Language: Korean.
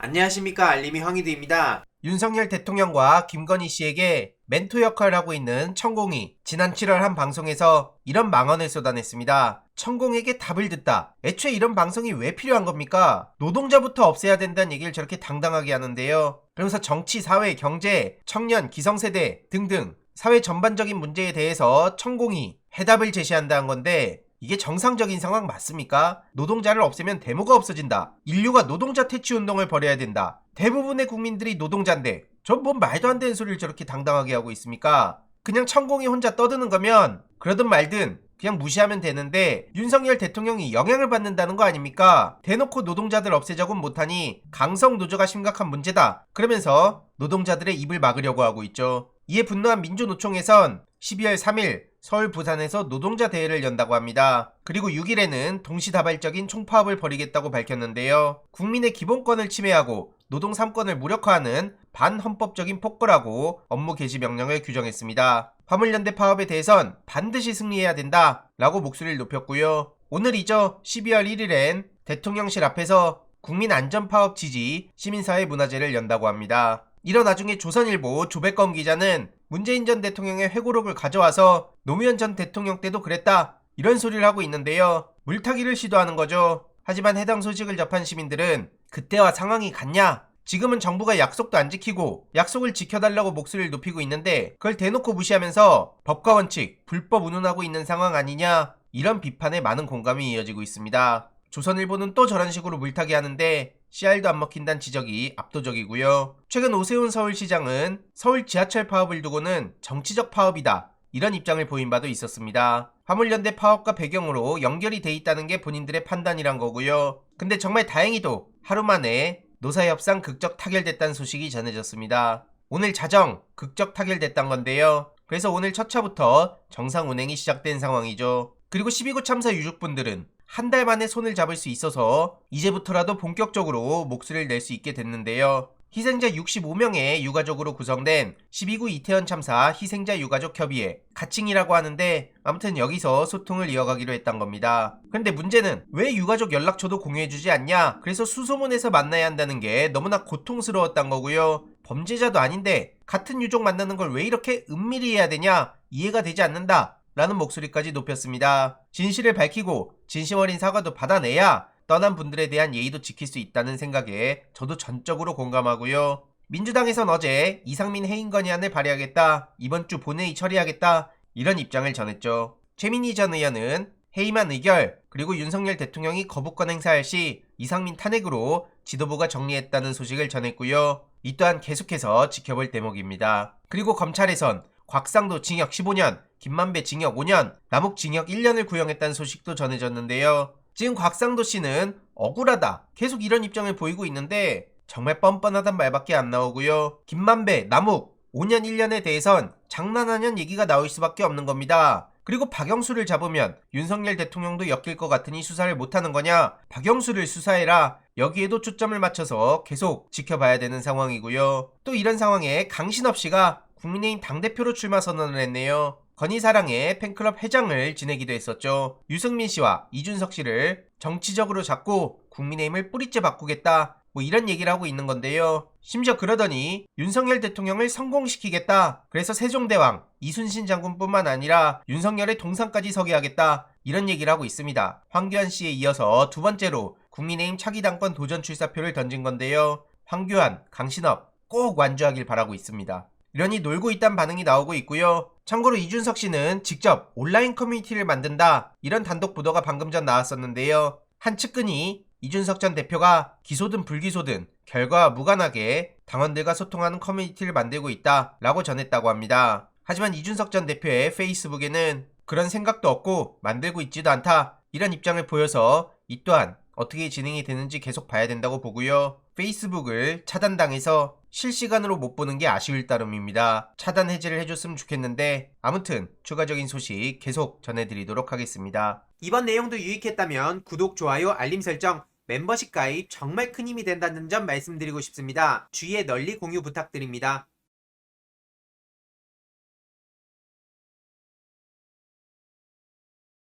안녕하십니까, 알림이 황희두입니다. 윤석열 대통령과 김건희 씨에게 멘토 역할을 하고 있는 천공이 지난 7월 한 방송에서 이런 망언을 쏟아냈습니다. 천공에게 답을 듣다. 애초에 이런 방송이 왜 필요한 겁니까? 노동자부터 없애야 된다는 얘기를 저렇게 당당하게 하는데요. 그러면서 정치, 사회, 경제, 청년, 기성세대 등등 사회 전반적인 문제에 대해서 천공이 해답을 제시한다는 건데, 이게 정상적인 상황 맞습니까? 노동자를 없애면 데모가 없어진다. 인류가 노동자 퇴치 운동을 벌여야 된다. 대부분의 국민들이 노동자인데 전 뭔 말도 안 되는 소리를 저렇게 당당하게 하고 있습니까? 그냥 천공이 혼자 떠드는 거면 그러든 말든 그냥 무시하면 되는데, 윤석열 대통령이 영향을 받는다는 거 아닙니까? 대놓고 노동자들 없애자곤 못하니 강성 노조가 심각한 문제다, 그러면서 노동자들의 입을 막으려고 하고 있죠. 이에 분노한 민주노총에선 12월 3일 서울 부산에서 노동자 대회를 연다고 합니다. 그리고 6일에는 동시다발적인 총파업을 벌이겠다고 밝혔는데요. 국민의 기본권을 침해하고 노동 3권을 무력화하는 반헌법적인 폭거라고 업무 개시 명령을 규정했습니다. 화물연대 파업에 대해선 반드시 승리해야 된다 라고 목소리를 높였고요. 오늘이죠. 12월 1일엔 대통령실 앞에서 국민안전파업 지지 시민사회 문화제를 연다고 합니다. 이런 와중에 조선일보 조백건 기자는 문재인 전 대통령의 회고록을 가져와서 노무현 전 대통령 때도 그랬다, 이런 소리를 하고 있는데요. 물타기를 시도하는 거죠. 하지만 해당 소식을 접한 시민들은 그때와 상황이 같냐? 지금은 정부가 약속도 안 지키고 약속을 지켜달라고 목소리를 높이고 있는데 그걸 대놓고 무시하면서 법과 원칙, 불법 운운하고 있는 상황 아니냐? 이런 비판에 많은 공감이 이어지고 있습니다. 조선일보는 또 저런 식으로 물타기 하는데 씨알도 안 먹힌다는 지적이 압도적이고요. 최근 오세훈 서울시장은 서울 지하철 파업을 두고는 정치적 파업이다, 이런 입장을 보인 바도 있었습니다. 화물연대 파업과 배경으로 연결이 돼 있다는 게 본인들의 판단이란 거고요. 근데 정말 다행히도 하루 만에 노사협상 극적 타결됐다는 소식이 전해졌습니다. 오늘 자정 극적 타결됐단 건데요. 그래서 오늘 첫 차부터 정상 운행이 시작된 상황이죠. 그리고 12구 참사 유족분들은 한 달 만에 손을 잡을 수 있어서 이제부터라도 본격적으로 목소리를 낼 수 있게 됐는데요. 희생자 65명의 유가족으로 구성된 12구 이태원 참사 희생자 유가족 협의회, 가칭이라고 하는데, 아무튼 여기서 소통을 이어가기로 했단 겁니다. 그런데 문제는 왜 유가족 연락처도 공유해주지 않냐? 그래서 수소문에서 만나야 한다는 게 너무나 고통스러웠단 거고요. 범죄자도 아닌데 같은 유족 만나는 걸 왜 이렇게 은밀히 해야 되냐? 이해가 되지 않는다 라는 목소리까지 높였습니다. 진실을 밝히고 진심 어린 사과도 받아내야 떠난 분들에 대한 예의도 지킬 수 있다는 생각에 저도 전적으로 공감하고요. 민주당에선 어제 이상민 해임 건의안을 발의하겠다, 이번 주 본회의 처리하겠다, 이런 입장을 전했죠. 최민희 전 의원은 해임안 의결, 그리고 윤석열 대통령이 거부권 행사할 시 이상민 탄핵으로 지도부가 정리했다는 소식을 전했고요. 이 또한 계속해서 지켜볼 대목입니다. 그리고 검찰에선 곽상도 징역 15년, 김만배 징역 5년, 남욱 징역 1년을 구형했다는 소식도 전해졌는데요. 지금 곽상도 씨는 억울하다, 계속 이런 입장을 보이고 있는데 정말 뻔뻔하단 말밖에 안 나오고요. 김만배, 남욱 5년 1년에 대해선 장난하냐는 얘기가 나올 수밖에 없는 겁니다. 그리고 박영수를 잡으면 윤석열 대통령도 엮일 것 같으니 수사를 못하는 거냐? 박영수를 수사해라, 여기에도 초점을 맞춰서 계속 지켜봐야 되는 상황이고요. 또 이런 상황에 강신업 씨가 국민의힘 당대표로 출마 선언을 했네요. 건희사랑의 팬클럽 회장을 지내기도 했었죠. 유승민 씨와 이준석 씨를 정치적으로 잡고 국민의힘을 뿌리째 바꾸겠다, 뭐 이런 얘기를 하고 있는 건데요. 심지어 그러더니 윤석열 대통령을 성공시키겠다, 그래서 세종대왕 이순신 장군뿐만 아니라 윤석열의 동상까지 서게 하겠다, 이런 얘기를 하고 있습니다. 황교안 씨에 이어서 두 번째로 국민의힘 차기 당권 도전 출사표를 던진 건데요. 황교안, 강신업 꼭 완주하길 바라고 있습니다. 이러니 놀고 있단 반응이 나오고 있고요. 참고로 이준석 씨는 직접 온라인 커뮤니티를 만든다, 이런 단독 보도가 방금 전 나왔었는데요. 한 측근이 이준석 전 대표가 기소든 불기소든 결과와 무관하게 당원들과 소통하는 커뮤니티를 만들고 있다 라고 전했다고 합니다. 하지만 이준석 전 대표의 페이스북에는 그런 생각도 없고 만들고 있지도 않다, 이런 입장을 보여서 이 또한 어떻게 진행이 되는지 계속 봐야 된다고 보고요. 페이스북을 차단당해서 실시간으로 못 보는 게 아쉬울 따름입니다. 차단 해제를 해줬으면 좋겠는데, 아무튼 추가적인 소식 계속 전해드리도록 하겠습니다. 이번 내용도 유익했다면 구독, 좋아요, 알림 설정, 멤버십 가입 정말 큰 힘이 된다는 점 말씀드리고 싶습니다. 주위에 널리 공유 부탁드립니다.